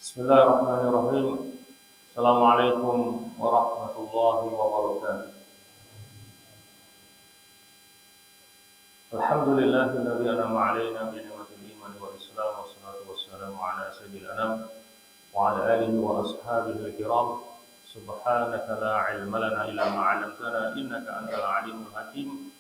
Bismillahirrahmanirrahim. Assalamualaikum warahmatullahi wabarakatuh. Alhamdulillahilladzi an'ama 'alaina bi ni'matil iman wal islam wassalatu wassalamu ala sayyidil anam wa ala alihi wa ashabihi kiram. Subhanaka la 'ilma lana illa ma 'allamtana innaka antal 'alimul hakim.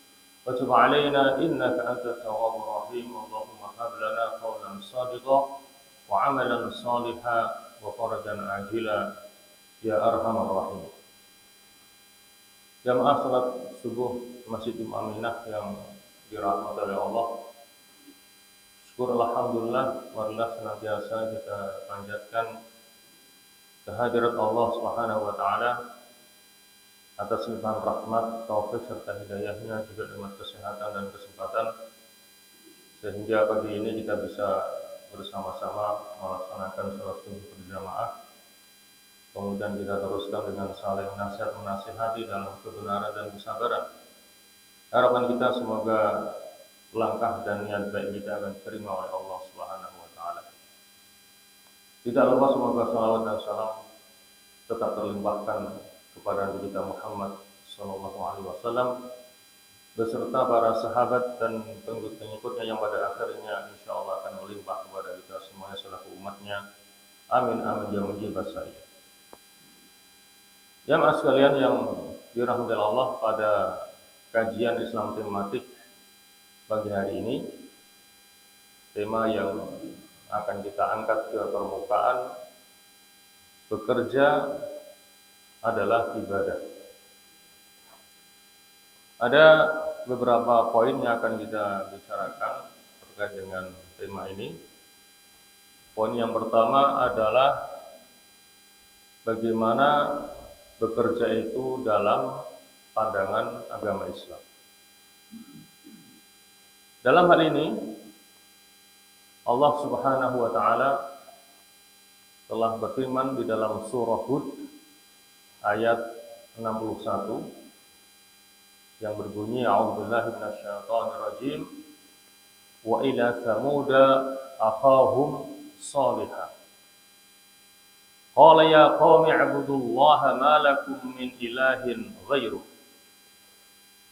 Wa tub 'alaina innaka antat tawwabur rahim. Allahumma hab lana qawlan shadiqan wa 'amalan shalihan wa farajan ajila ya arhamar rahim. Jamaah salat subuh Masjid Aminah yang dirahmati oleh Allah. Syukur alhamdulillah, marilah senantiasa kita panjatkan kehadirat Allah Subhanahu wa taala atas limpahan rahmat, taufik serta hidayahnya, juga dengan kesehatan dan kesempatan sehingga pagi ini kita bisa bersama-sama melaksanakan salat subuh berjamaah. Kemudian kita teruskan dengan saling nasihat menasihati dalam kebenaran dan kesabaran. Harapan kita semoga langkah dan niat baik kita akan diterima oleh Allah Subhanahu wa taala. Tidak lupa semoga salawat dan salam tetap terlimpahkan kepada Nabi kita Muhammad sallallahu alaihi wasallam beserta para sahabat dan pengikut-pengikutnya yang pada akhirnya insyaallah akan melimpah kepada kita semuanya selaku umatnya. Amin amin ya mujibas saya. Jamaah sekalian yang dirahmati Allah, pada kajian Islam tematik pagi hari ini, tema yang akan kita angkat ke permukaan, bekerja adalah ibadah. Ada beberapa poin yang akan kita bicarakan terkait dengan tema ini. Poin yang pertama adalah bagaimana bekerja itu dalam pandangan agama Islam. Dalam hal ini, Allah Subhanahu wa taala telah berfirman di dalam surah Hud ayat 61 yang berbunyi, a'udzubillahi minasyaitonir rajim, wa ila tsamuda akhahum shalihah. Qala ya qaumi ibudullaha ma lakum min ilahin ghairuh.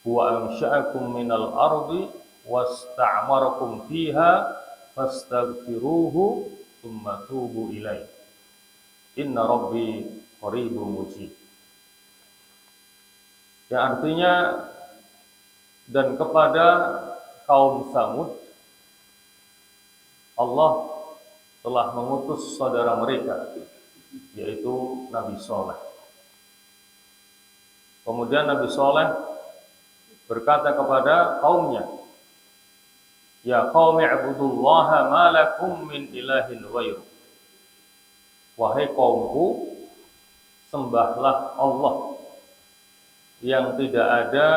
Huwa ansha'akum minal ardi wasta'marakum fiha fastaghfiruhu tsumma tubu ilaihi. Inna rabbi qaribun mujib. Yang artinya, dan kepada kaum Samud Allah telah mengutus saudara mereka, yaitu Nabi Saleh. Kemudian Nabi Saleh berkata kepada kaumnya, ya qaumi ibudullaha ma lakum min ilahin ghairuh. Wahai kaumku, sembahlah Allah yang tidak ada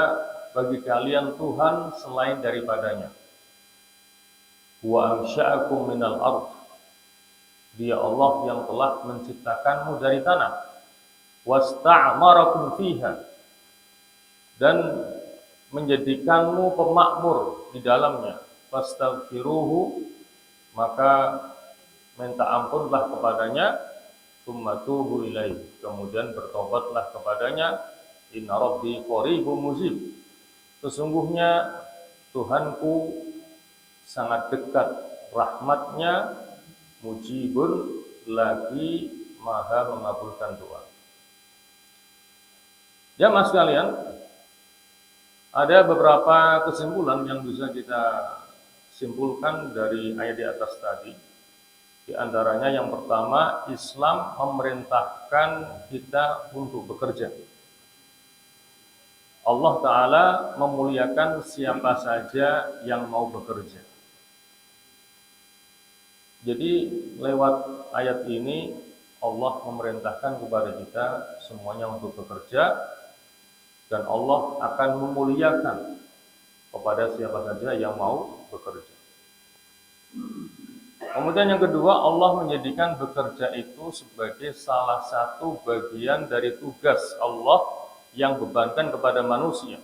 bagi kalian Tuhan selain daripadanya. Wa ansha'akum minal ardh. Dia Allah yang telah menciptakanmu dari tanah. Wasta'marakum fiha. Dan menjadikanmu pemakmur di dalamnya. Fastaghfiruhu, maka minta ampunlah kepadanya. Tsumma tubu ilaihi, kemudian bertobatlah kepadanya. Inna rabbi qaribun mujib. Sesungguhnya Tuhanku sangat dekat, rahmatnya mujibun, lagi maha mengabulkan doa. Jamaah sekalian, ada beberapa kesimpulan yang bisa kita simpulkan dari ayat di atas tadi. Di antaranya yang pertama, Islam memerintahkan kita untuk bekerja. Allah Ta'ala memuliakan siapa saja yang mau bekerja. Jadi lewat ayat ini Allah memerintahkan kepada kita semuanya untuk bekerja, dan Allah akan memuliakan kepada siapa saja yang mau bekerja. Kemudian yang kedua, Allah menjadikan bekerja itu sebagai salah satu bagian dari tugas Allah yang bebankan kepada manusia,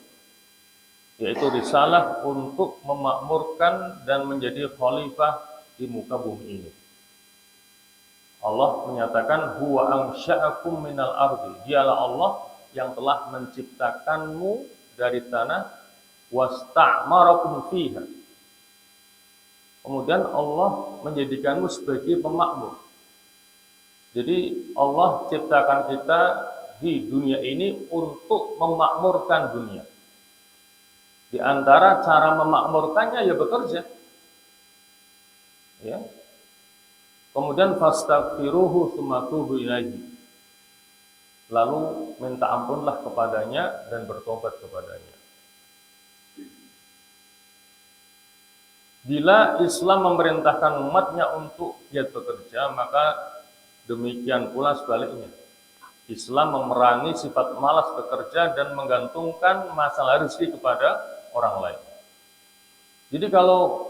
yaitu risalah untuk memakmurkan dan menjadi khalifah di muka bumi ini. Allah menyatakan huwa ansya'akum minal ardi. Dialah Allah yang telah menciptakanmu dari tanah, wasta'marakum fiha. Kemudian Allah menjadikanmu sebagai pemakmur. Jadi Allah ciptakan kita di dunia ini untuk memakmurkan dunia. Di antara cara memakmurkannya ya bekerja. Ya. Kemudian fastaghfiruhu tsumma tubu ilaihi. Lalu minta ampunlah kepadanya dan bertobat kepadanya. Bila Islam memerintahkan umatnya untuk giat bekerja, maka demikian pula sebaliknya. Islam memerangi sifat malas bekerja dan menggantungkan masalah rezeki kepada orang lain. Jadi kalau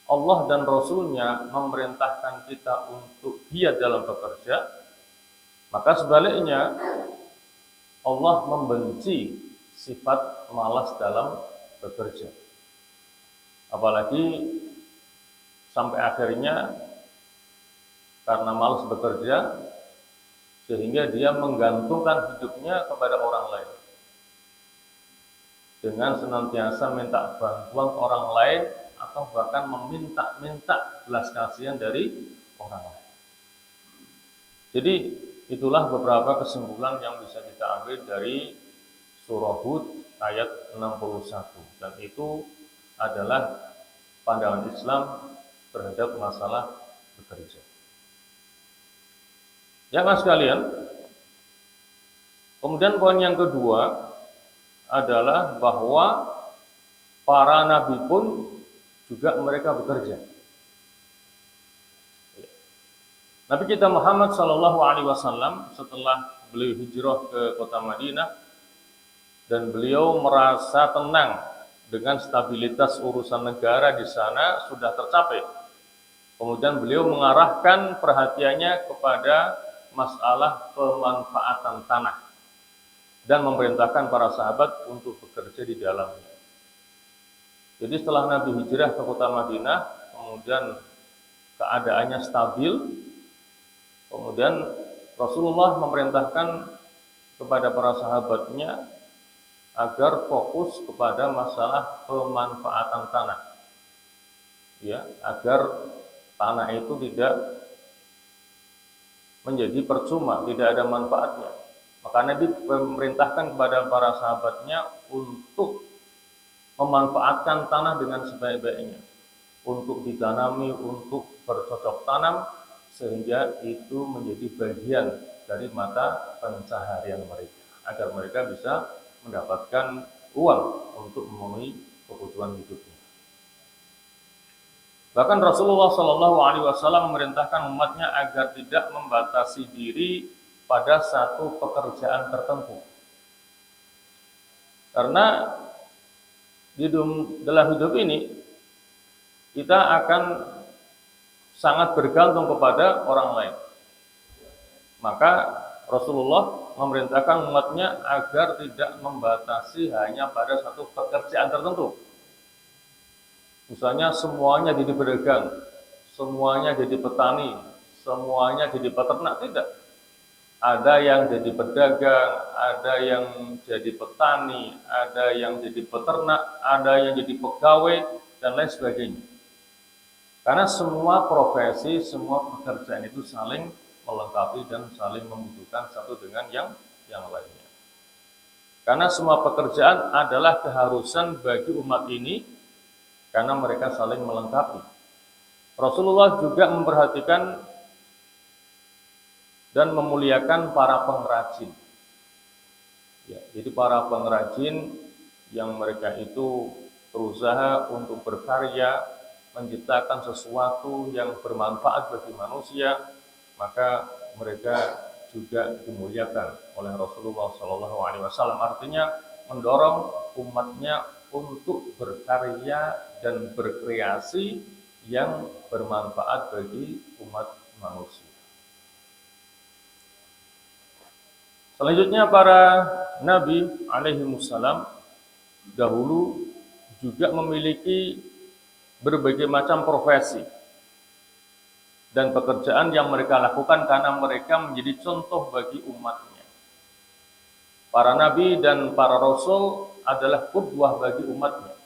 Allah dan Rasul-Nya memerintahkan kita untuk giat dalam bekerja, maka sebaliknya Allah membenci sifat malas dalam bekerja. Apalagi sampai akhirnya karena malas bekerja sehingga dia menggantungkan hidupnya kepada orang lain dengan senantiasa minta bantuan orang lain atau bahkan meminta-minta belas kasihan dari orang lain. Jadi itulah beberapa kesimpulan yang bisa kita ambil dari surah Hud ayat 61, dan itu adalah pandangan Islam terhadap masalah bekerja. Ya mas sekalian, kemudian poin yang kedua adalah bahwa para nabi pun juga mereka bekerja. Nabi kita Muhammad SAW setelah beliau hijrah ke kota Madinah dan beliau merasa tenang dengan stabilitas urusan negara di sana sudah tercapai. Kemudian beliau mengarahkan perhatiannya kepada masalah pemanfaatan tanah dan memerintahkan para sahabat untuk bekerja di dalamnya. Jadi setelah Nabi hijrah ke kota Madinah, kemudian keadaannya stabil, kemudian Rasulullah memerintahkan kepada para sahabatnya agar fokus kepada masalah pemanfaatan tanah, ya, agar tanah itu tidak menjadi percuma, tidak ada manfaatnya. Maka Nabi memerintahkan kepada para sahabatnya untuk memanfaatkan tanah dengan sebaik-baiknya, untuk ditanami, untuk bercocok tanam, sehingga itu menjadi bagian dari mata pencaharian mereka, agar mereka bisa mendapatkan uang untuk memenuhi kebutuhan hidupnya. Bahkan Rasulullah SAW memerintahkan umatnya agar tidak membatasi diri pada satu pekerjaan tertentu. Karena dalam hidup ini kita akan sangat bergantung kepada orang lain. Maka Rasulullah memerintahkan umatnya agar tidak membatasi hanya pada satu pekerjaan tertentu. Misalnya semuanya jadi pedagang, semuanya jadi petani, semuanya jadi peternak, tidak. Ada yang jadi pedagang, ada yang jadi petani, ada yang jadi peternak, ada yang jadi pegawai, dan lain sebagainya. Karena semua profesi, semua pekerjaan itu saling melengkapi dan saling membutuhkan satu dengan yang lainnya. Karena semua pekerjaan adalah keharusan bagi umat ini, karena mereka saling melengkapi. Rasulullah juga memperhatikan dan memuliakan para pengrajin. Ya, jadi para pengrajin yang mereka itu berusaha untuk berkarya, menciptakan sesuatu yang bermanfaat bagi manusia, maka mereka juga dimuliakan oleh Rasulullah SAW. Artinya mendorong umatnya untuk berkarya dan berkreasi yang bermanfaat bagi umat manusia. Selanjutnya para nabi alaihimussalam dahulu juga memiliki berbagai macam profesi. dan pekerjaan yang mereka lakukan karena mereka menjadi contoh bagi umatnya. Para nabi dan para rasul adalah qudwah bagi umatnya.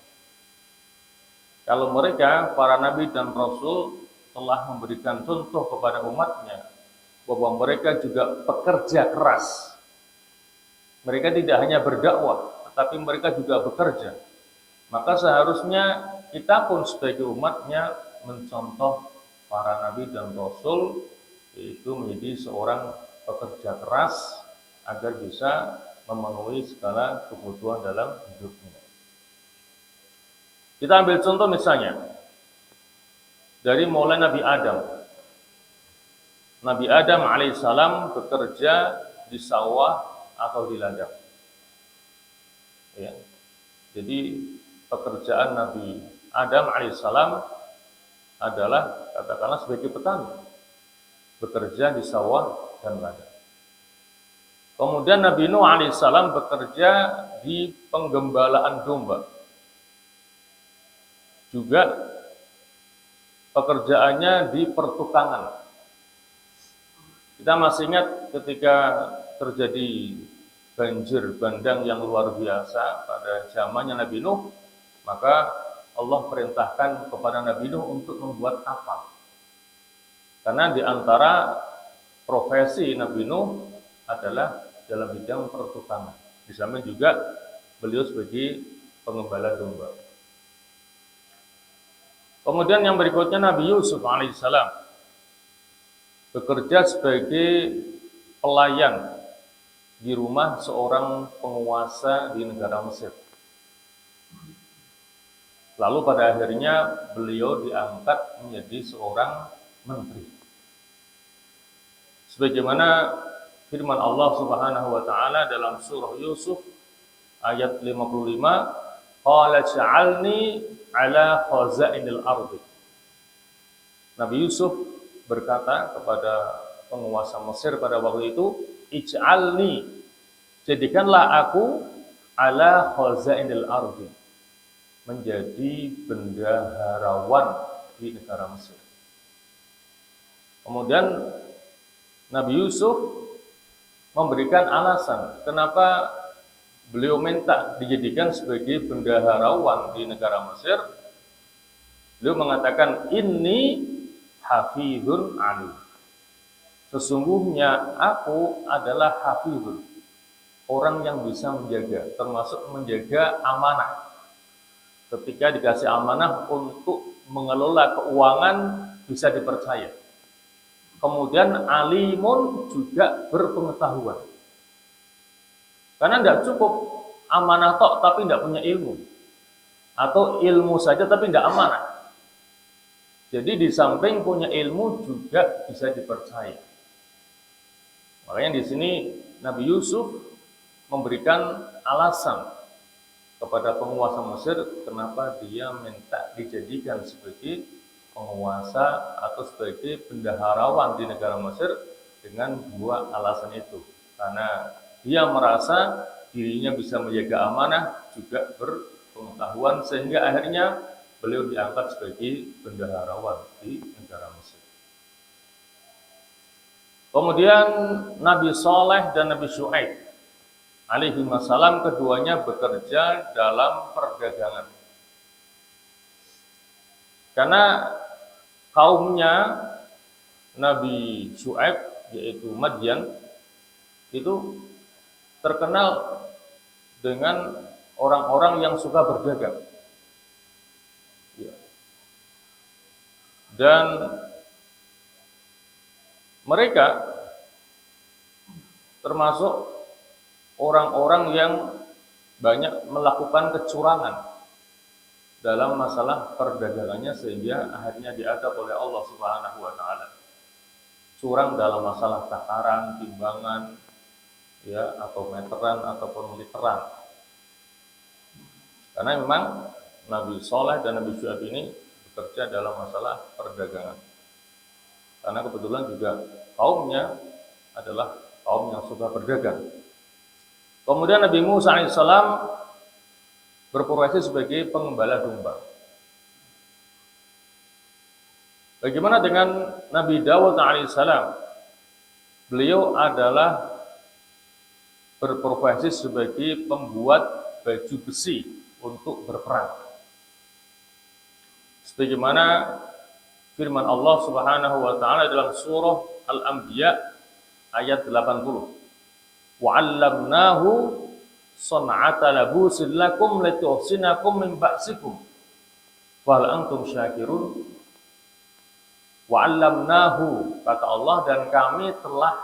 Kalau mereka, para nabi dan rasul, telah memberikan contoh kepada umatnya bahwa mereka juga pekerja keras. Mereka tidak hanya berdakwah, tetapi mereka juga bekerja. Maka seharusnya kita pun sebagai umatnya mencontoh para nabi dan rasul, yaitu menjadi seorang pekerja keras agar bisa memenuhi segala kebutuhan dalam hidupnya. Kita ambil contoh misalnya dari mulai Nabi Adam. Nabi Adam alaihissalam bekerja di sawah atau di ladang. Ya. Jadi pekerjaan Nabi Adam alaihissalam adalah katakanlah sebagai petani, bekerja di sawah dan ladang. Kemudian Nabi Nuh alaihissalam bekerja di penggembalaan domba. Juga pekerjaannya di pertukangan. Kita masih ingat ketika terjadi banjir bandang yang luar biasa pada zamannya Nabi Nuh, maka Allah perintahkan kepada Nabi Nuh untuk membuat kapal. Karena di antara profesi Nabi Nuh adalah dalam bidang pertukangan. Di samping juga beliau sebagai pengembala domba. Kemudian yang berikutnya Nabi Yusuf alaihissalam bekerja sebagai pelayan di rumah seorang penguasa di negara Mesir. Lalu pada akhirnya beliau diangkat menjadi seorang menteri. Sebagaimana firman Allah Subhanahu wa taala dalam surah Yusuf ayat 55, qala ja'alni ala khazainil ardi. Nabi Yusuf berkata kepada penguasa Mesir pada waktu itu, ij'alni, jadikanlah aku ala khazainil ardi, menjadi bendaharawan di negara Mesir. Kemudian Nabi Yusuf memberikan alasan kenapa beliau minta dijadikan sebagai bendaharawan di negara Mesir. Beliau mengatakan, ini hafizun alim. Sesungguhnya aku adalah hafizun, orang yang bisa menjaga, termasuk menjaga amanah. Ketika dikasih amanah untuk mengelola keuangan bisa dipercaya. Kemudian alimun juga berpengetahuan. Karena tidak cukup amanah tok tapi tidak punya ilmu. Atau ilmu saja tapi tidak amanah. Jadi di samping punya ilmu juga bisa dipercaya. Makanya di sini Nabi Yusuf memberikan alasan kepada penguasa Mesir kenapa dia minta dijadikan sebagai penguasa atau sebagai bendaharawan di negara Mesir dengan dua alasan itu. Karena dia merasa dirinya bisa menjaga amanah, juga berpengetahuan, sehingga akhirnya beliau diangkat sebagai bendaharawan di negara Mesir. Kemudian Nabi Saleh dan Nabi Syuaib alaihi wassalam keduanya bekerja dalam perdagangan. Karena kaumnya Nabi Syuaib, yaitu Madyan, itu terkenal dengan orang-orang yang suka berdagang. Dan mereka termasuk orang-orang yang banyak melakukan kecurangan dalam masalah perdagangannya, sehingga akhirnya diadab oleh Allah Subhanahu wa taala. Curang dalam masalah takaran, timbangan, ya, atau meteran ataupun literan. Karena memang Nabi Saleh dan Nabi Syuaib ini bekerja dalam masalah perdagangan. Karena kebetulan juga kaumnya adalah kaum yang suka berdagang. Kemudian Nabi Musa alaihissalam berprofesi sebagai pengembala domba. Bagaimana dengan Nabi Dawud alaihissalam? Beliau adalah berprofesi sebagai pembuat baju besi untuk berperang. Sebagaimana firman Allah Subhanahu wa taala dalam surah Al-Anbiya ayat 80. Wa 'allamnahu san'ata labusin lakum lituhsinakum min ba'sikum. Wa hal antum syakirun? Wa 'allamnahu, kata Allah, dan kami telah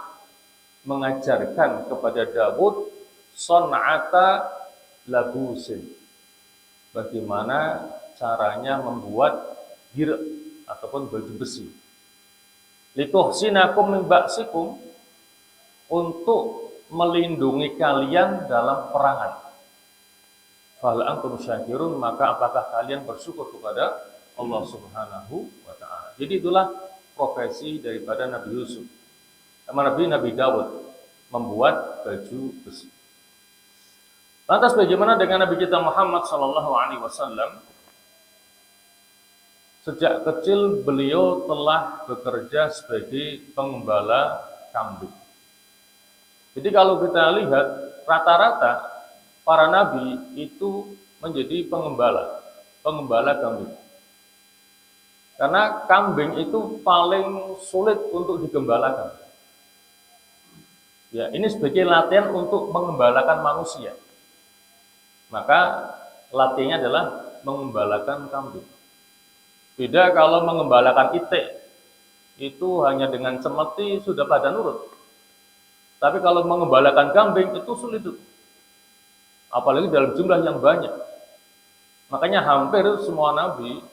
mengajarkan kepada Daud san'ata labusin, bagaimana caranya membuat dir ataupun baju besi. Lituhsinakum min ba'sikum, untuk melindungi kalian dalam perangan. Fal antum syakirun, maka apakah kalian bersyukur kepada Allah Subhanahu wa taala. Jadi itulah profesi daripada Nabi Yusuf. Nabi Dawud membuat baju besi. Lantas bagaimana dengan Nabi kita Muhammad sallallahu alaihi wasallam? Sejak kecil beliau telah bekerja sebagai pengembala kambing. Jadi kalau kita lihat rata-rata para nabi itu menjadi pengembala kambing. Karena kambing itu paling sulit untuk digembalakan. Ya, ini sebagai latihan untuk mengembalakan manusia. Maka latihannya adalah mengembalakan kambing. Beda kalau mengembalakan itik, itu hanya dengan cemeti sudah pada nurut. Tapi kalau mengembalakan kambing itu sulit, apalagi dalam jumlah yang banyak. Makanya hampir semua nabi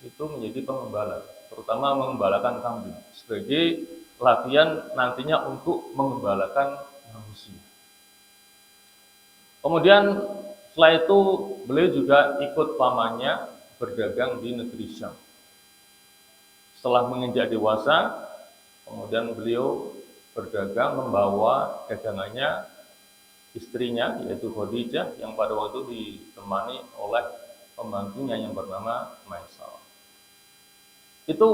itu menjadi pengembala, terutama mengembalakan kambing sebagai latihan nantinya untuk mengembalakan manusia. Kemudian setelah itu beliau juga ikut pamannya berdagang di negeri Syam. Setelah menginjak dewasa, kemudian beliau berdagang membawa dagangannya istrinya, yaitu Khadijah, yang pada waktu itu ditemani oleh pembantunya yang bernama Maisarah. Itu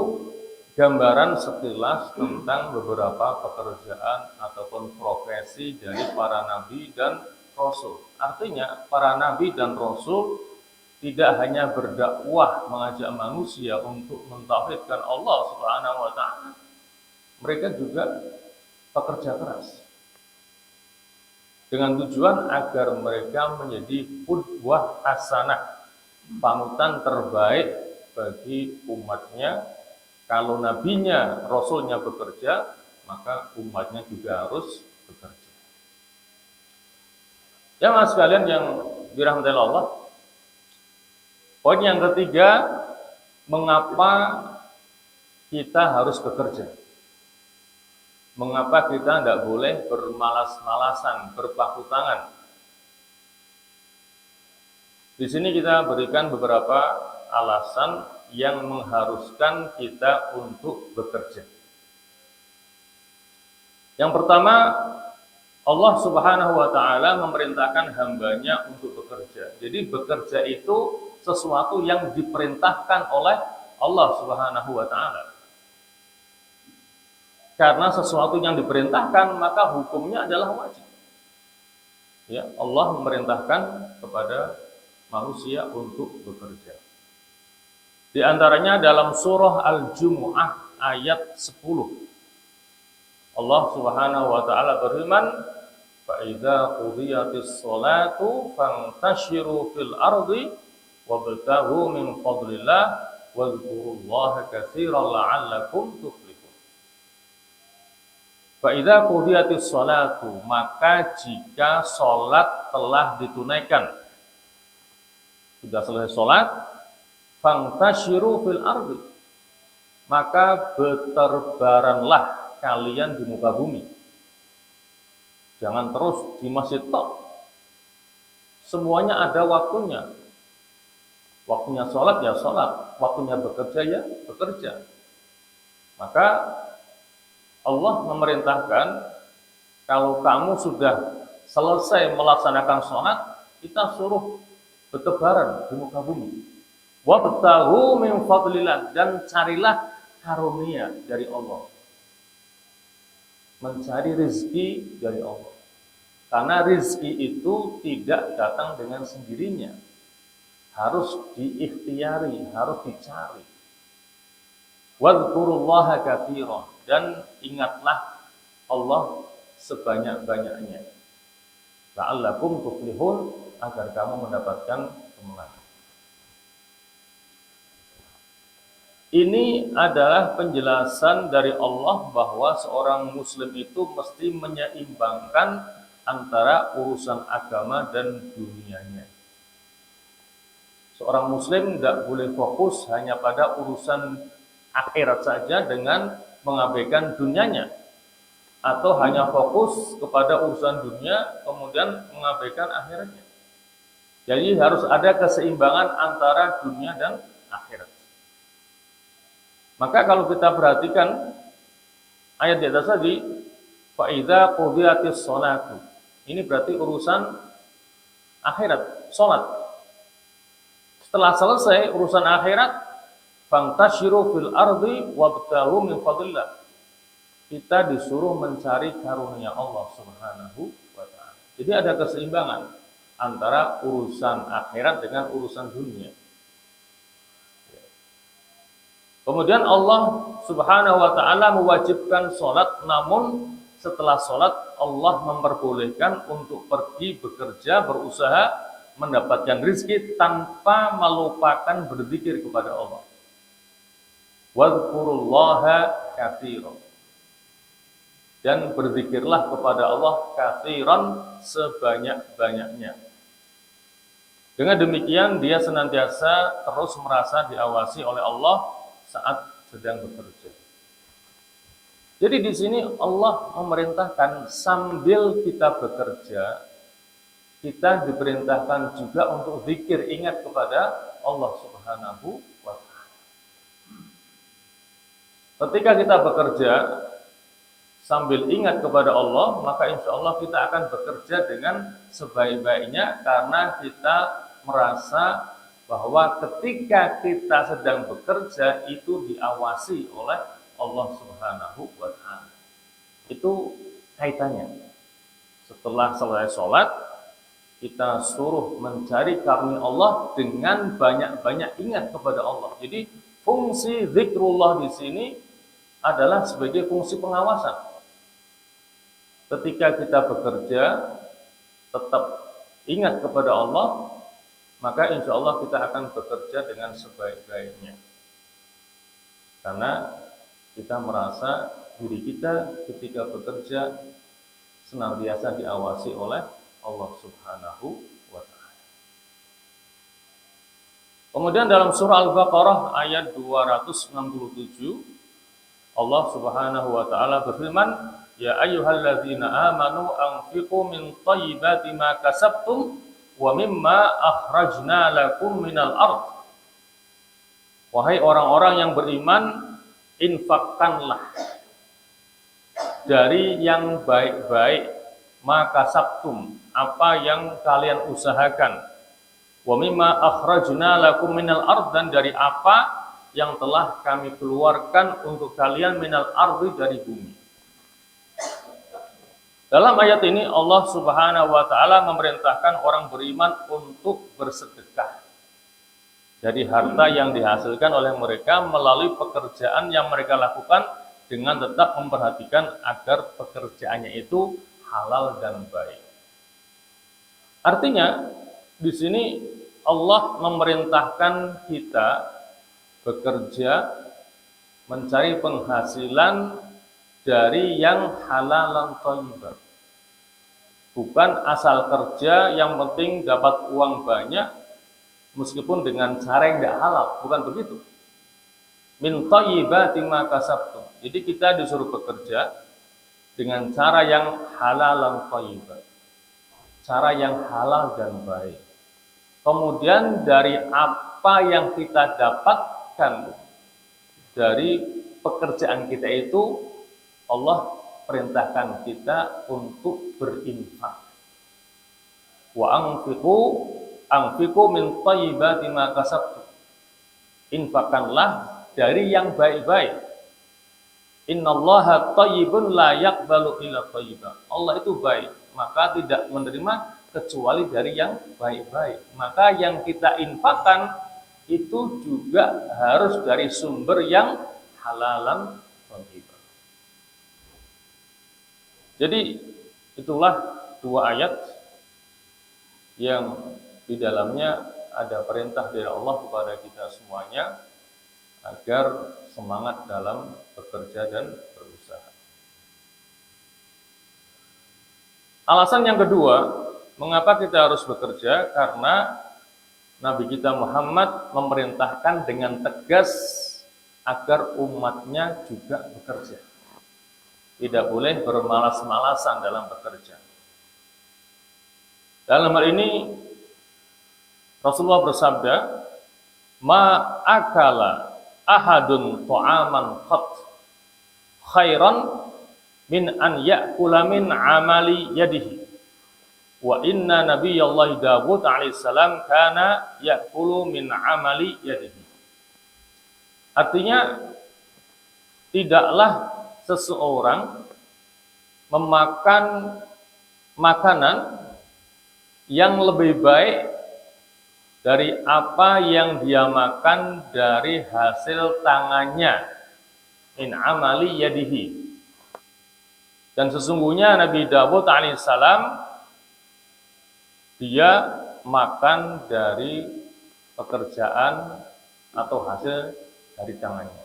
gambaran sekilas tentang beberapa pekerjaan ataupun profesi dari para nabi dan rasul. Artinya para nabi dan rasul tidak hanya berdakwah mengajak manusia untuk mentauhidkan Allah Subhanahu wa taala. Mereka juga pekerja keras dengan tujuan agar mereka menjadi qudwah hasanah, panutan terbaik bagi umatnya. Kalau nabinya, rasulnya bekerja, maka umatnya juga harus bekerja. Ya mas sekalian yang dirahmati Allah, poin yang ketiga, mengapa kita harus bekerja? Mengapa kita tidak boleh bermalas-malasan, berpangku tangan? Di sini kita berikan beberapa alasan yang mengharuskan kita untuk bekerja. Yang pertama, Allah Subhanahu wa taala memerintahkan hambanya untuk bekerja. Jadi bekerja itu sesuatu yang diperintahkan oleh Allah Subhanahu wa taala. Karena sesuatu yang diperintahkan, maka hukumnya adalah wajib. Ya, Allah memerintahkan kepada manusia untuk bekerja. Di antaranya dalam surah Al-Jumu'ah ayat 10. Allah Subhanahu wa taala berfirman, "Fa idza qudiyatis sholatu fantashiru fil ardi wabtaghu min fadlillah wadhkurullaha katsiran la'allakum tuflihun." Fa idza qudiyatis sholatu, maka jika salat telah ditunaikan, sudah selesai salat, fantashiru fil ardi, maka berterbaranlah kalian di muka bumi. Jangan terus di masjid tok. Semuanya ada waktunya. Waktunya sholat ya sholat, waktunya bekerja ya bekerja. Maka Allah memerintahkan, kalau kamu sudah selesai melaksanakan sholat, kita suruh bertebaran di muka bumi. Wabtaghu min fadlillah, dan carilah karunia dari Allah. Mencari rezeki dari Allah. Karena rezeki itu tidak datang dengan sendirinya. Harus diikhtiari, harus dicari. Wadhkurullaha katsiran, dan ingatlah Allah sebanyak-banyaknya. La'allakum tuflihun, agar kamu mendapatkan kemenangan. Ini adalah penjelasan dari Allah bahwa seorang muslim itu mesti menyeimbangkan antara urusan agama dan dunianya. Seorang muslim tidak boleh fokus hanya pada urusan akhirat saja dengan mengabaikan dunianya, atau hanya fokus kepada urusan dunia kemudian mengabaikan akhiratnya. Jadi harus ada keseimbangan antara dunia dan akhirat. Maka kalau kita perhatikan ayat di atas tadi, fa idza qudiyatis sholatu, ini berarti urusan akhirat, salat. Setelah selesai urusan akhirat, fantashiru fil ardi wabtaghu min fadlillah. Kita disuruh mencari karunia Allah Subhanahu wa taala. Jadi ada keseimbangan antara urusan akhirat dengan urusan dunia. Kemudian Allah Subhanahu wa taala mewajibkan sholat, namun setelah sholat Allah memperbolehkan untuk pergi bekerja, berusaha, mendapatkan rezeki tanpa melupakan berzikir kepada Allah. Wadhkurullaha katsiran, dan berzikirlah kepada Allah katsiran, sebanyak-banyaknya. Dengan demikian dia senantiasa terus merasa diawasi oleh Allah saat sedang bekerja. Jadi di sini Allah memerintahkan sambil kita bekerja, kita diperintahkan juga untuk zikir, ingat kepada Allah Subhanahu wa taala. Ketika kita bekerja sambil ingat kepada Allah, maka insya Allah kita akan bekerja dengan sebaik-baiknya, karena kita merasa bahwa ketika kita sedang bekerja itu diawasi oleh Allah Subhanahu wa taala. Itu kaitannya. Setelah selesai sholat, kita suruh mencari karunia Allah dengan banyak-banyak ingat kepada Allah. Jadi fungsi zikrullah di sini adalah sebagai fungsi pengawasan. Ketika kita bekerja tetap ingat kepada Allah, maka insya Allah kita akan bekerja dengan sebaik-baiknya. Karena kita merasa diri kita ketika bekerja senantiasa diawasi oleh Allah Subhanahu wa taala. Kemudian dalam surah Al-Baqarah ayat 267, Allah Subhanahu wa taala berfirman, ya ayyuhalladzina amanu anfiqu min thayyibati ma kasabtum wa mimma akhrajna lakum minal ard. Wahai orang-orang yang beriman, infakkanlah dari yang baik-baik, maka sabtum, apa yang kalian usahakan, wa mimma akhrajna lakum minal ard, dan dari apa yang telah kami keluarkan untuk kalian minal ardi, dari bumi. Dalam ayat ini Allah Subhanahu wa taala memerintahkan orang beriman untuk bersedekah dari harta yang dihasilkan oleh mereka melalui pekerjaan yang mereka lakukan, dengan tetap memperhatikan agar pekerjaannya itu halal dan baik. Artinya di sini Allah memerintahkan kita bekerja, mencari penghasilan dari yang halalan thayyiban. Bukan asal kerja yang penting dapat uang banyak meskipun dengan cara yang tidak halal, bukan begitu. Min thayyibati ma kasabtum. Jadi kita disuruh bekerja dengan cara yang halalan thayyiban, cara yang halal dan baik. Kemudian dari apa yang kita dapatkan dari pekerjaan kita itu, Allah perintahkan kita untuk berinfak. Wa anfiqu min thayyibati ma kasabtum. Infakkanlah dari yang baik-baik. Innallaha thayyibun la yaqbalu illa thayyiban. Allah itu baik, maka tidak menerima kecuali dari yang baik-baik. Maka yang kita infakkan itu juga harus dari sumber yang halalan thayyiban. Jadi itulah dua ayat yang di dalamnya ada perintah dari Allah kepada kita semuanya agar semangat dalam bekerja dan berusaha. Alasan yang kedua, mengapa kita harus bekerja? Karena Nabi kita Muhammad memerintahkan dengan tegas agar umatnya juga bekerja. Tidak boleh bermalas-malasan dalam bekerja. Dalam hal ini Rasulullah bersabda, "Ma akala ahadun ta'aman qat khairan min an ya'kula min amali yadihi. Wa inna nabiyallahi Dawud alaihissalam kana ya'kulu min amali yadihi." Artinya, tidaklah seseorang memakan makanan yang lebih baik dari apa yang dia makan dari hasil tangannya, min amali yadihi. Dan sesungguhnya Nabi Dawud alaihissalam dia makan dari pekerjaan atau hasil dari tangannya.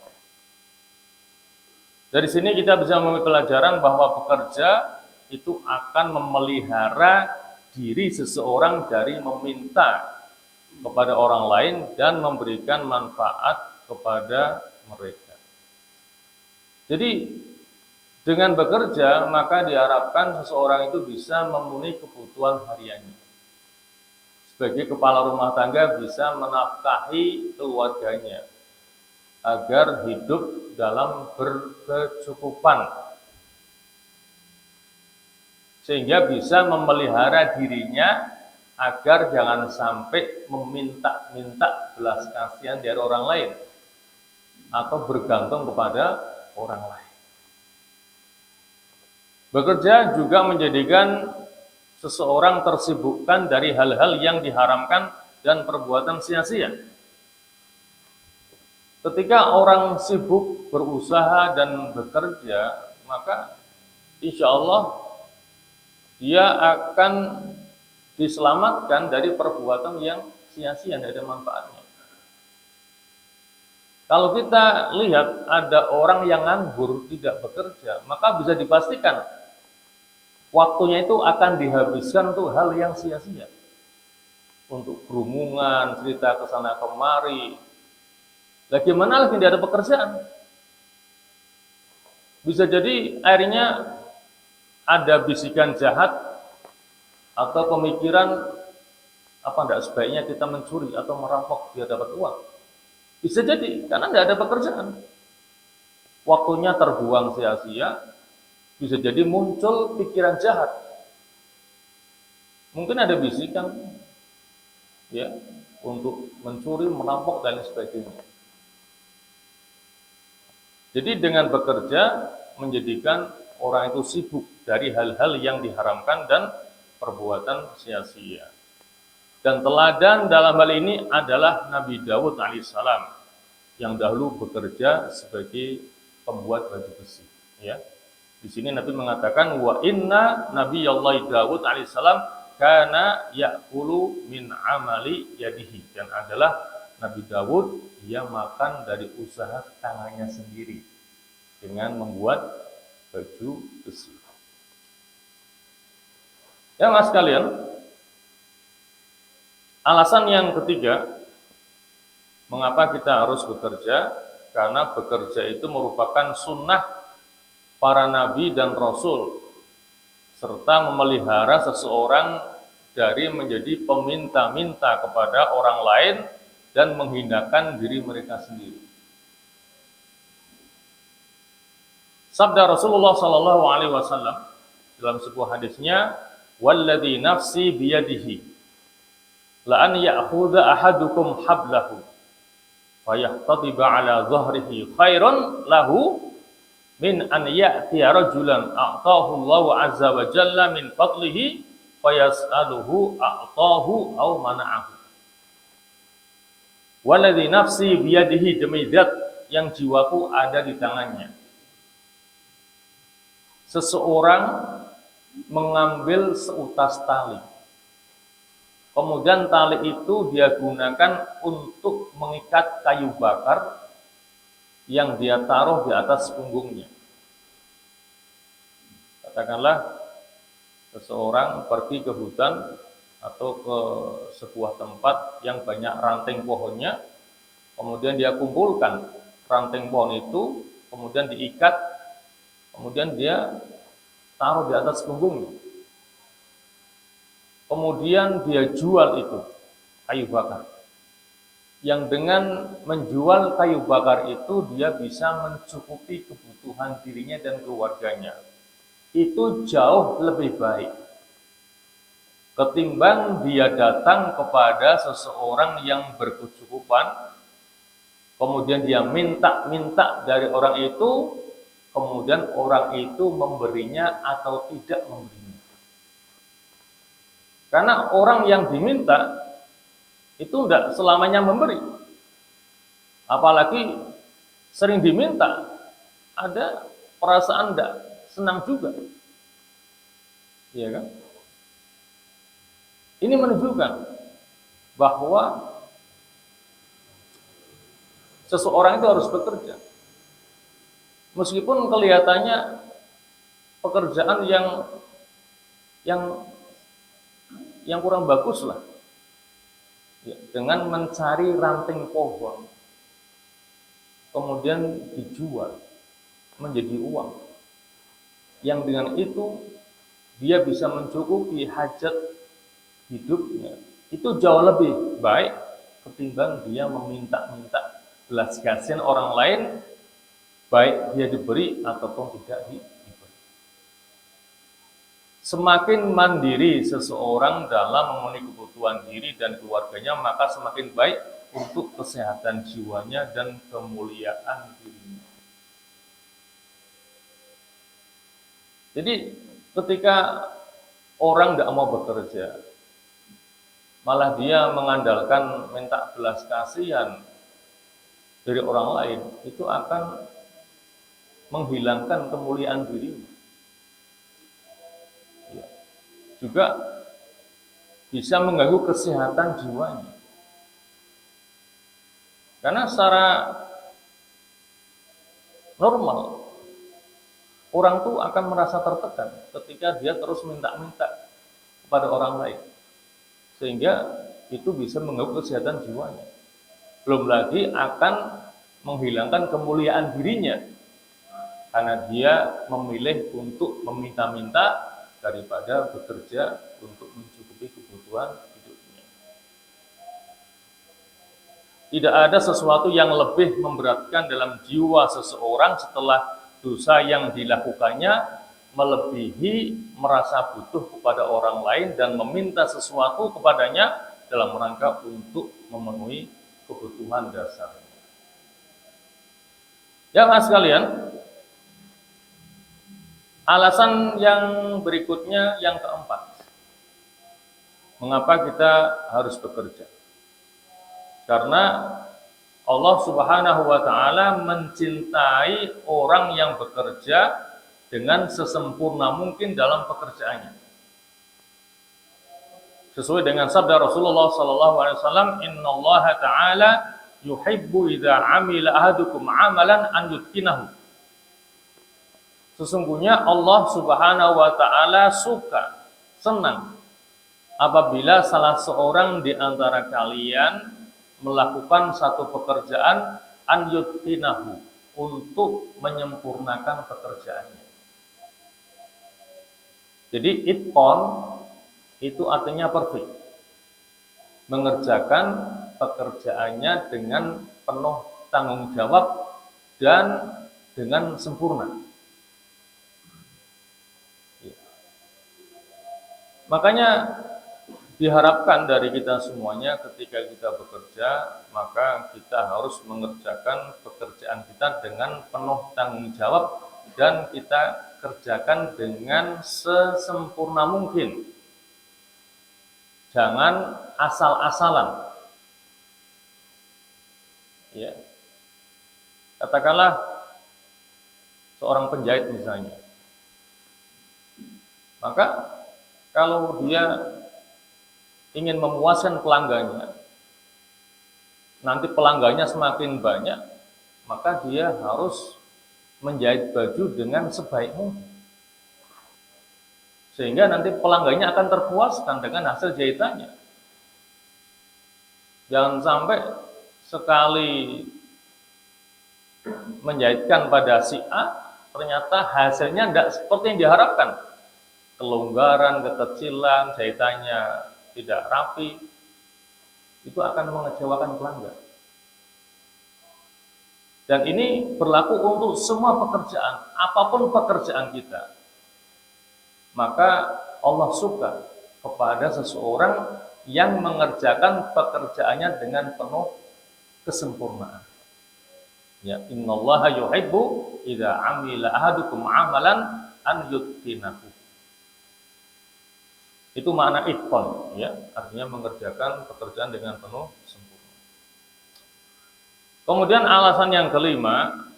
Dari sini kita bisa mengambil pelajaran bahwa bekerja itu akan memelihara diri seseorang dari meminta kepada orang lain dan memberikan manfaat kepada mereka. Jadi dengan bekerja maka diharapkan seseorang itu bisa memenuhi kebutuhan hariannya. Sebagai kepala rumah tangga bisa menafkahi keluarganya agar hidup dalam berkecukupan, sehingga bisa memelihara dirinya agar jangan sampai meminta-minta belas kasihan dari orang lain atau bergantung kepada orang lain. Bekerja juga menjadikan seseorang tersibukkan dari hal-hal yang diharamkan dan perbuatan sia-sia. Ketika orang sibuk berusaha dan bekerja, maka insya Allah dia akan diselamatkan dari perbuatan yang sia-sia, tidak ada manfaatnya. Kalau kita lihat ada orang yang nganggur, tidak bekerja, maka bisa dipastikan waktunya itu akan dihabiskan untuk hal yang sia-sia. Untuk kerumungan, cerita ke sana kemari. Bagaimana lagi tidak ada pekerjaan? Bisa jadi akhirnya ada bisikan jahat atau pemikiran apa enggak sebaiknya kita mencuri atau merampok biar dapat uang. Bisa jadi karena enggak ada pekerjaan. Waktunya terbuang sia-sia, bisa jadi muncul pikiran jahat. Mungkin ada bisikan ya untuk mencuri, merampok dan sebagainya. Jadi dengan bekerja menjadikan orang itu sibuk dari hal-hal yang diharamkan dan perbuatan sia-sia. Dan teladan dalam hal ini adalah Nabi Dawud alaihissalam yang dahulu bekerja sebagai pembuat baju besi. Ya, di sini Nabi mengatakan wa inna nabiyallahi Dawud alaihissalam kana ya'kulu min amali yadihi, dan adalah Nabi Dawud dia makan dari usaha tangannya sendiri dengan membuat baju besi. Ya mas sekalian, alasan yang ketiga mengapa kita harus bekerja, karena bekerja itu merupakan sunnah para nabi dan rasul, serta memelihara seseorang dari menjadi peminta-minta kepada orang lain dan menghinakan diri mereka sendiri. Sabda Rasulullah sallallahu alaihi wasallam dalam sebuah hadisnya, "Walladzi nafsi biyadihi la an ya'khudha ahadukum hablahu fayahtatiba ala dhahrihi khairun lahu min an ya'tiya rajulan a'tahu Allahu azza wa jalla min fadlihi fayas'aluhu a'tahu aw mana'ahu. Waladzi nafsi biyadihi, demi zat yang jiwaku ada di tangannya. Seseorang mengambil seutas tali. Kemudian tali itu dia gunakan untuk mengikat kayu bakar yang dia taruh di atas punggungnya. Katakanlah seseorang pergi ke hutan atau ke sebuah tempat yang banyak ranting pohonnya, kemudian dia kumpulkan ranting pohon itu, kemudian diikat, kemudian dia taruh di atas punggungnya. Kemudian dia jual itu, kayu bakar. Yang dengan menjual kayu bakar itu, dia bisa mencukupi kebutuhan dirinya dan keluarganya. Itu jauh lebih baik ketimbang dia datang kepada seseorang yang berkecukupan, kemudian dia minta-minta dari orang itu, kemudian orang itu memberinya atau tidak memberinya. Karena orang yang diminta itu tidak selamanya memberi. Apalagi sering diminta, ada perasaan tidak senang juga. Iya kan? Ini menunjukkan bahwa seseorang itu harus bekerja. Meskipun kelihatannya pekerjaan yang kurang bagus lah. Ya, dengan mencari ranting pohon, kemudian dijual menjadi uang. Yang dengan itu dia bisa mencukupi hajat hidupnya. Itu jauh lebih baik ketimbang dia meminta-minta belas kasihan orang lain, baik dia diberi ataupun tidak diberi. Semakin mandiri seseorang dalam memenuhi kebutuhan diri dan keluarganya, maka semakin baik untuk kesehatan jiwanya dan kemuliaan dirinya. Jadi ketika orang tidak mau bekerja, malah dia mengandalkan minta belas kasihan dari orang lain, itu akan menghilangkan kemuliaan dirinya. Ya. Juga bisa mengganggu kesehatan jiwanya. Karena secara normal, orang tuh akan merasa tertekan ketika dia terus minta-minta kepada orang lain. Sehingga itu bisa mengganggu kesehatan jiwanya. Belum lagi akan menghilangkan kemuliaan dirinya, karena dia memilih untuk meminta-minta daripada bekerja untuk mencukupi kebutuhan hidupnya. Tidak ada sesuatu yang lebih memberatkan dalam jiwa seseorang setelah dosa yang dilakukannya melebihi merasa butuh kepada orang lain dan meminta sesuatu kepadanya dalam rangka untuk memenuhi kebutuhan dasarnya. Ya mas sekalian, alasan yang berikutnya, yang keempat, mengapa kita harus bekerja? Karena Allah Subhanahu wa Ta'ala mencintai orang yang bekerja dengan sesempurna mungkin dalam pekerjaannya. Sesuai dengan sabda Rasulullah sallallahu alaihi wasallam, "Innallaha ta'ala yuhibbu idza 'amila ahadukum 'amalan an yutqinahu." Sesungguhnya Allah Subhanahu wa Ta'ala suka, senang apabila salah seorang di antara kalian melakukan satu pekerjaan an yutqinahu, untuk menyempurnakan pekerjaannya. Jadi itqan itu artinya perfect. Mengerjakan pekerjaannya dengan penuh tanggung jawab dan dengan sempurna. Ya. Makanya diharapkan dari kita semuanya ketika kita bekerja, maka kita harus mengerjakan pekerjaan kita dengan penuh tanggung jawab dan kita kerjakan dengan sesempurna mungkin. Jangan asal-asalan. Ya. Katakanlah seorang penjahit misalnya. Maka kalau dia ingin memuaskan pelanggannya, nanti pelanggannya semakin banyak, maka dia harus menjahit baju dengan sebaik mungkin. Sehingga nanti pelanggannya akan terpuaskan dengan hasil jahitannya. Jangan sampai sekali menjahitkan pada si A, ternyata hasilnya tidak seperti yang diharapkan. Kelonggaran, kekecilan, jahitannya tidak rapi, itu akan mengecewakan pelanggan. Dan ini berlaku untuk semua pekerjaan, apapun pekerjaan kita. Maka Allah suka kepada seseorang yang mengerjakan pekerjaannya dengan penuh kesempurnaan. Ya, innallaha yuhibbu idza amila ahadukum amalan an yutqinahu. Itu makna itqan, ya, artinya mengerjakan pekerjaan dengan penuh sempurna. Kemudian alasan yang kelima,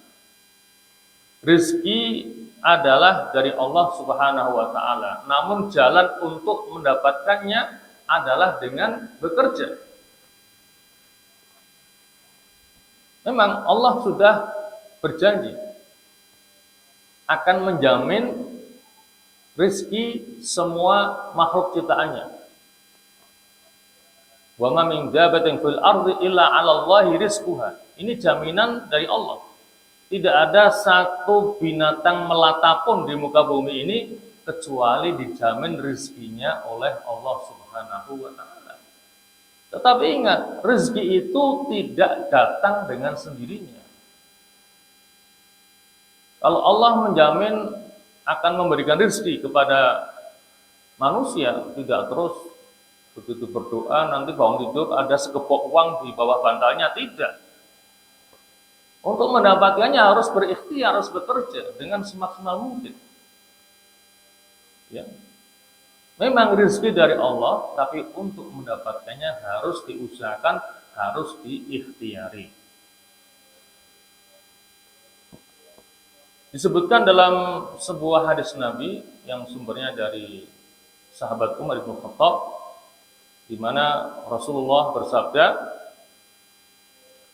rezeki adalah dari Allah Subhanahu wa taala. Namun jalan untuk mendapatkannya adalah dengan bekerja. Memang Allah sudah berjanji akan menjamin rezeki semua makhluk ciptaannya. Wa ma min dabatin fil ardi illa 'ala Allahi rizquha. Ini jaminan dari Allah. Tidak ada satu binatang melata pun di muka bumi ini kecuali dijamin rezekinya oleh Allah Subhanahu wa taala. Tetapi ingat, rezeki itu tidak datang dengan sendirinya. Kalau Allah menjamin akan memberikan rezeki kepada manusia, tidak terus begitu berdoa nanti bangun tidur ada sekepok uang di bawah bantalnya, tidak. Untuk mendapatkannya harus berikhtiar, harus bekerja dengan semaksimal mungkin. Ya. Memang rezeki dari Allah, tapi untuk mendapatkannya harus diusahakan, harus diikhtiari. Disebutkan dalam sebuah hadis Nabi yang sumbernya dari sahabat Umar bin Khattab, di mana Rasulullah bersabda,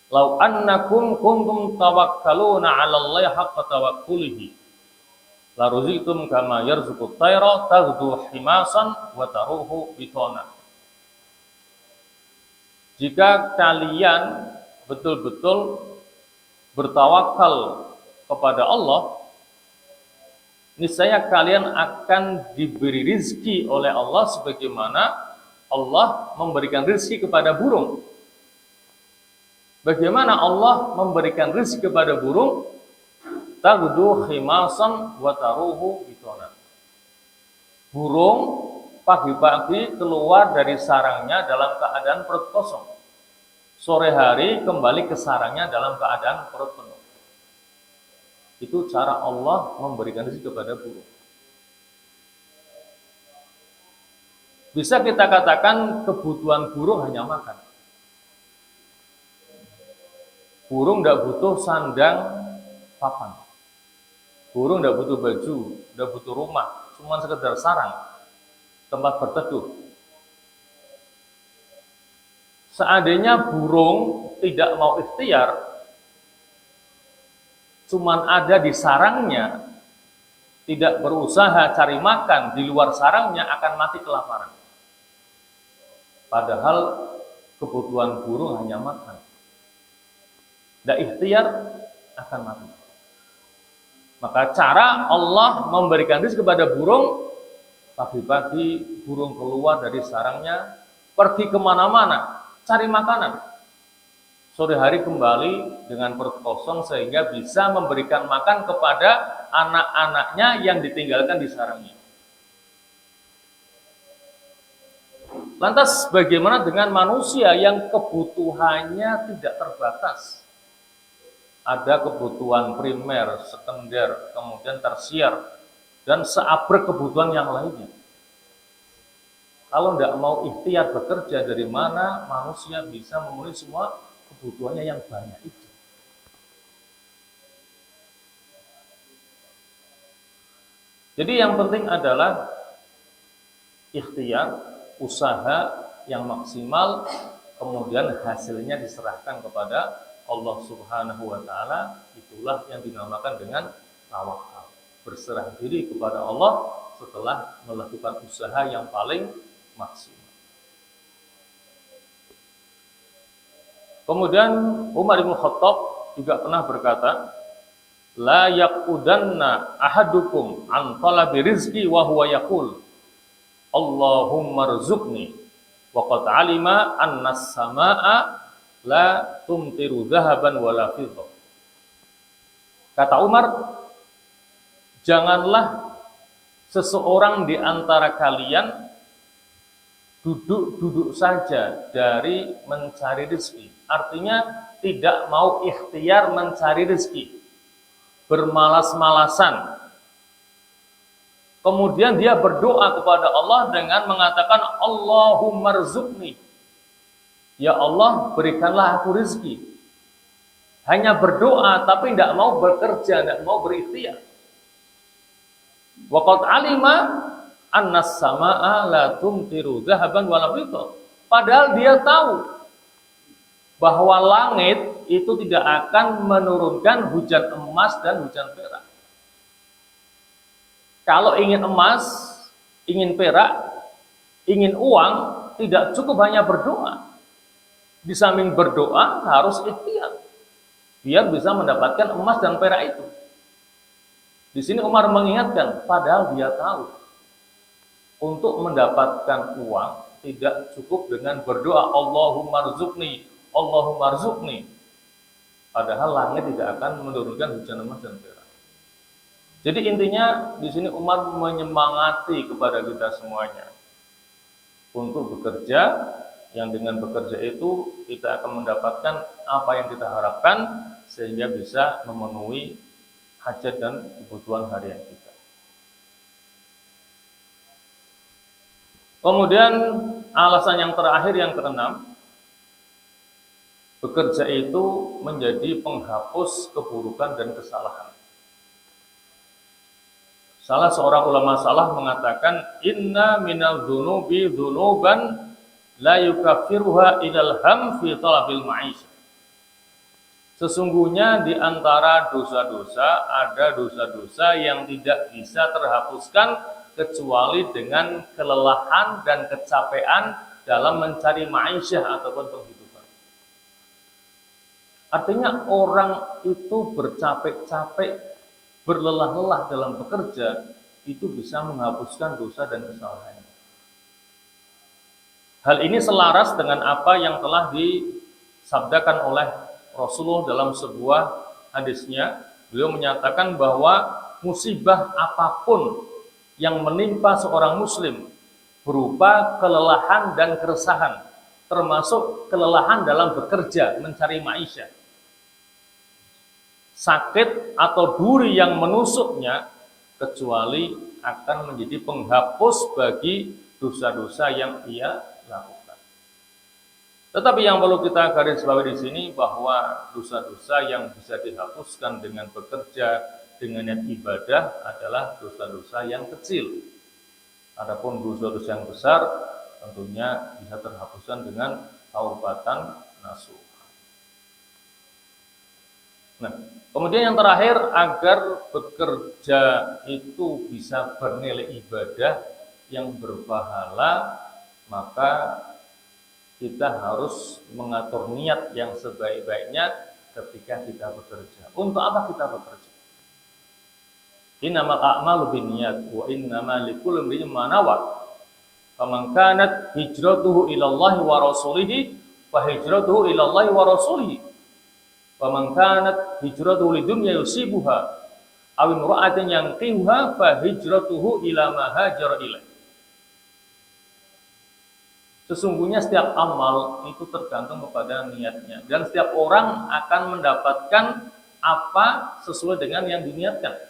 "Lau annakum kuntum tawakkaluna 'ala Allahi haqqa tawakkulihi, la ruziqtum kama yarzuqut tayra taghdu himasan wa taruhu bitana." Jika kalian betul-betul bertawakal kepada Allah, niscaya kalian akan diberi rizki oleh Allah sebagaimana Allah memberikan rizki kepada burung. Bagaimana Allah memberikan rezeki kepada burung? Taghdu khimasan wa taruhu bitana. Burung pagi-pagi keluar dari sarangnya dalam keadaan perut kosong. Sore hari kembali ke sarangnya dalam keadaan perut penuh. Itu cara Allah memberikan rezeki kepada burung. Bisa kita katakan kebutuhan burung hanya makan. Burung tidak butuh sandang papan. Burung tidak butuh baju, tidak butuh rumah, cuma sekedar sarang, tempat berteduh. Seandainya burung tidak mau ikhtiar, cuma ada di sarangnya, tidak berusaha cari makan di luar sarangnya, akan mati kelaparan. Padahal kebutuhan burung hanya makan. Tidak ikhtiar akan mati. Maka cara Allah memberikan rezeki kepada burung, pagi-pagi burung keluar dari sarangnya, pergi kemana-mana, cari makanan. Sore hari kembali dengan perut kosong sehingga bisa memberikan makan kepada anak-anaknya yang ditinggalkan di sarangnya. Lantas bagaimana dengan manusia yang kebutuhannya tidak terbatas? Ada kebutuhan primer, sekunder, kemudian tersier, dan seabrek kebutuhan yang lainnya. Kalau tidak mau ikhtiar bekerja, dari mana manusia bisa memenuhi semua kebutuhannya yang banyak itu? Jadi yang penting adalah ikhtiar, usaha yang maksimal, kemudian hasilnya diserahkan kepada Allah Subhanahu wa taala. Itulah yang dinamakan dengan tawakal. Berserah diri kepada Allah setelah melakukan usaha yang paling maksimal. Kemudian Umar bin Khattab juga pernah berkata, la yaqudanna ahadukum an talabi rizqi wa huwa yaqul Allahumma rzuqni wa qad alima anna as-samaa'a la tumtiru dhahaban wala fiddah. Kata Umar, janganlah seseorang di antara kalian duduk-duduk saja dari mencari rezeki. Artinya tidak mau ikhtiar mencari rezeki, bermalas-malasan. Kemudian dia berdoa kepada Allah dengan mengatakan Allahumma rzuqni. Ya Allah, berikanlah aku rezeki. Hanya berdoa tapi tidak mau bekerja, tidak mau berikhtiar. Wa qad alima annas samaa la tumtiru dhahaban wala fiddah. Padahal dia tahu bahwa langit itu tidak akan menurunkan hujan emas dan hujan perak. Kalau ingin emas, ingin perak, ingin uang, tidak cukup hanya berdoa. Di samping berdoa harus ikhtiar biar bisa mendapatkan emas dan perak itu. Di sini Umar mengingatkan, padahal dia tahu untuk mendapatkan uang tidak cukup dengan berdoa Allahumma rzuqni, Allahumma rzuqni. Padahal langit tidak akan menurunkan hujan emas dan perak. Jadi intinya di sini Umar menyemangati kepada kita semuanya untuk bekerja, yang dengan bekerja itu kita akan mendapatkan apa yang kita harapkan sehingga bisa memenuhi hajat dan kebutuhan harian kita. Kemudian alasan yang terakhir, yang keenam, bekerja itu menjadi penghapus keburukan dan kesalahan. Salah seorang ulama salaf mengatakan, inna minal dzunubi dzunuban la yukaffiruha ilal ham fi talabil ma'isyah. Sesungguhnya di antara dosa-dosa ada dosa-dosa yang tidak bisa terhapuskan kecuali dengan kelelahan dan kecapean dalam mencari ma'isyah ataupun penghidupan. Artinya orang itu bercapek-capek, berlelah-lelah dalam bekerja, itu bisa menghapuskan dosa dan kesalahan. Hal ini selaras dengan apa yang telah disabdakan oleh Rasulullah dalam sebuah hadisnya. Beliau menyatakan bahwa musibah apapun yang menimpa seorang muslim berupa kelelahan dan keresahan, termasuk kelelahan dalam bekerja, mencari maisha, sakit atau duri yang menusuknya, kecuali akan menjadi penghapus bagi dosa-dosa yang ia lakukan. Tetapi yang perlu kita garis bawahi di sini bahwa dosa-dosa yang bisa dihapuskan dengan bekerja, dengan niat ibadah adalah dosa-dosa yang kecil. Adapun dosa-dosa yang besar tentunya bisa terhapuskan dengan taubatan nasuh. Nah, kemudian yang terakhir, agar bekerja itu bisa bernilai ibadah yang berpahala, maka kita harus mengatur niat yang sebaik-baiknya ketika kita bekerja. Untuk apa kita bekerja? Innamal a'malu binniyat wa innamal likulli imrin ma nawa. Faman kanat hijratuhu ila Allah wa rasulihi fa hijratuhu ila Allah wa rasulihi. Faman kanat hijratuhu lidunya yusibuha aw imra'atin yanqihuha fa hijratuhu ila ma hajara ilaih. Sesungguhnya setiap amal itu tergantung kepada niatnya, dan setiap orang akan mendapatkan apa sesuai dengan yang diniatkan.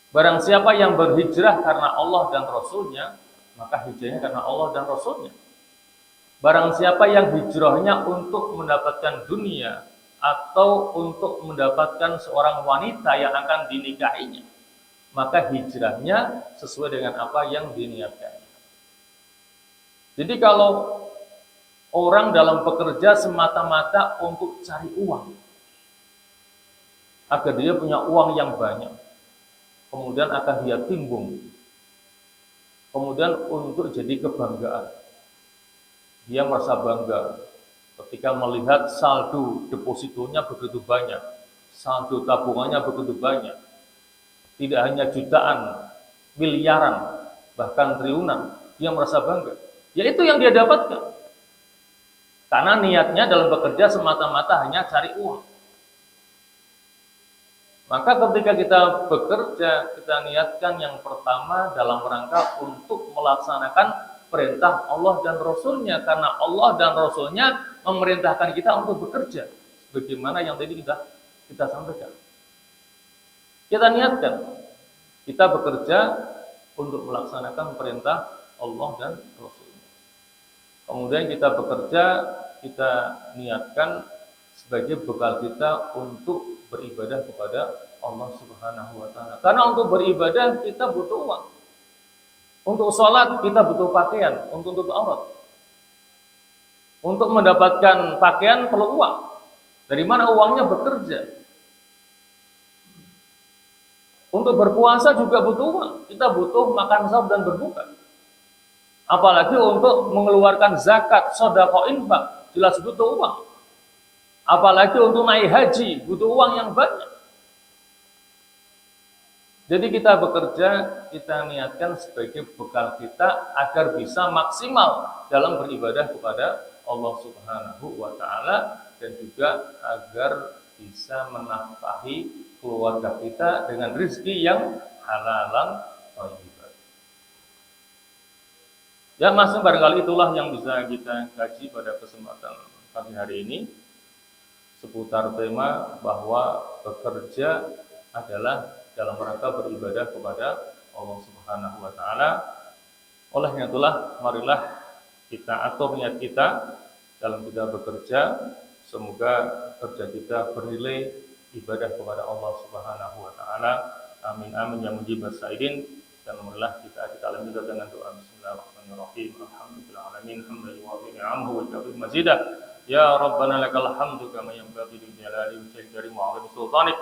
Barang siapa yang berhijrah karena Allah dan Rasulnya, maka hijrahnya karena Allah dan Rasulnya. Barang siapa yang hijrahnya untuk mendapatkan dunia atau untuk mendapatkan seorang wanita yang akan dinikahinya, maka hijrahnya sesuai dengan apa yang diniatkan. Jadi kalau orang dalam bekerja semata-mata untuk cari uang, agar dia punya uang yang banyak, kemudian akan dia timbung, kemudian untuk jadi kebanggaan, dia merasa bangga ketika melihat saldo depositonya begitu banyak, saldo tabungannya begitu banyak, tidak hanya jutaan, miliaran, bahkan triliunan, dia merasa bangga. Ya itu yang dia dapatkan. Karena niatnya dalam bekerja semata-mata hanya cari uang. Maka ketika kita bekerja, kita niatkan yang pertama dalam rangka untuk melaksanakan perintah Allah dan Rasulnya. Karena Allah dan Rasulnya memerintahkan kita untuk bekerja. Bagaimana yang tadi kita sampaikan. Kita niatkan, kita bekerja untuk melaksanakan perintah Allah dan Rasulnya. Kemudian kita bekerja, kita niatkan sebagai bekal kita untuk beribadah kepada Allah Subhanahu wa Ta'ala. Karena untuk beribadah kita butuh uang. Untuk sholat kita butuh pakaian untuk tutup aurat. Untuk mendapatkan pakaian perlu uang. Dari mana uangnya? Bekerja. Untuk berpuasa juga butuh uang. Kita butuh makan sahur dan berbuka. Apalagi untuk mengeluarkan zakat, sedekah, infak, jelas butuh uang. Apalagi untuk naik haji, butuh uang yang banyak. Jadi kita bekerja, kita niatkan sebagai bekal kita agar bisa maksimal dalam beribadah kepada Allah Subhanahu wa Ta'ala, dan juga agar bisa menafkahi keluarga kita dengan rezeki yang halalan thayyiban. Ya, masing barangkali itulah yang bisa kita kaji pada kesempatan pagi hari ini seputar tema bahwa bekerja adalah dalam rangka beribadah kepada Allah Subhanahu wa Ta'ala. Olehnya itulah marilah kita atur niat kita dalam kita bekerja, semoga kerja kita bernilai ibadah kepada Allah Subhanahu wa Ta'ala. Amin amin ya mujibas sa'idin. Dan marilah kita alami dengan doa bismillahirrahmanirrahim. Alhamdulillah alamin hamdan yuwafi ni'amahu wa yukafi mazidah. Ya Rabbana lakal hamdu kama yanbaghi li jalali wajhika karim wa 'azimi sultanik.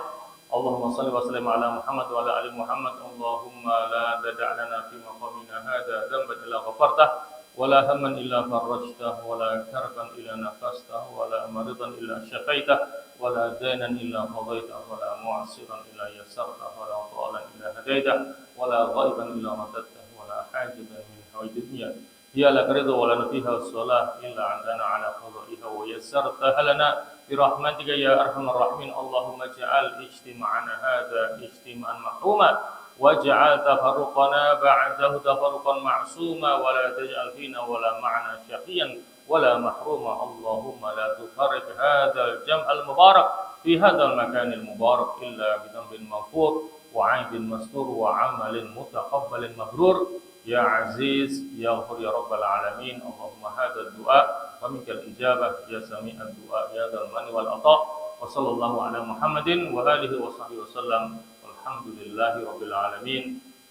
Allahumma salli wa sallim ala Muhammad wa ala ali Muhammad. Allahumma la tad'a lana fi maqamina hadha dhanban illa ghafartah, wa la hamman illa farajtah, wa la karban illa nafastah, wa la maridan illa syafaitah, wa la daynan illa qadaitah, wa la mu'siran illa yassartah, wa la dhalan illa hadaitah, wa la ghaiban illa radattah, wa la hajatan min hawaijid dunya hiya lak ridha wa lana fiha shalah illa 'andana 'ala qada'iha wa yassartaha lana birahmatika ya arhamar rahimin. Allahumma ja'al ijtima'ana hadza ijtima'an mahruma waj'al tafarruqana ba'dahu tafarruqan ma'suma wa la taj'al fina wa la ma'ana syaqiyan wa la mahruma. Allahumma la tufarriq hadzal jam'al mubarak fi hadzal makanil mubarak illa bi dhanbin maghfur wa 'aibin mastur wa 'amalin mutaqabbalin mabrur. Ya Aziz, Ya Ghafur, Ya Rabbal Alamin. Allahumma hadha du'a wa minkal ijabah, Ya sami'ad du'a, Ya dzal mani wal ata'. Wa sallallahu ala Muhammadin wa alihi wa sahbihi wasallam. Walhamdulillahi Rabbil Alamin.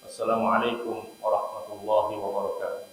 Wassalamualaikum warahmatullahi wabarakatuh.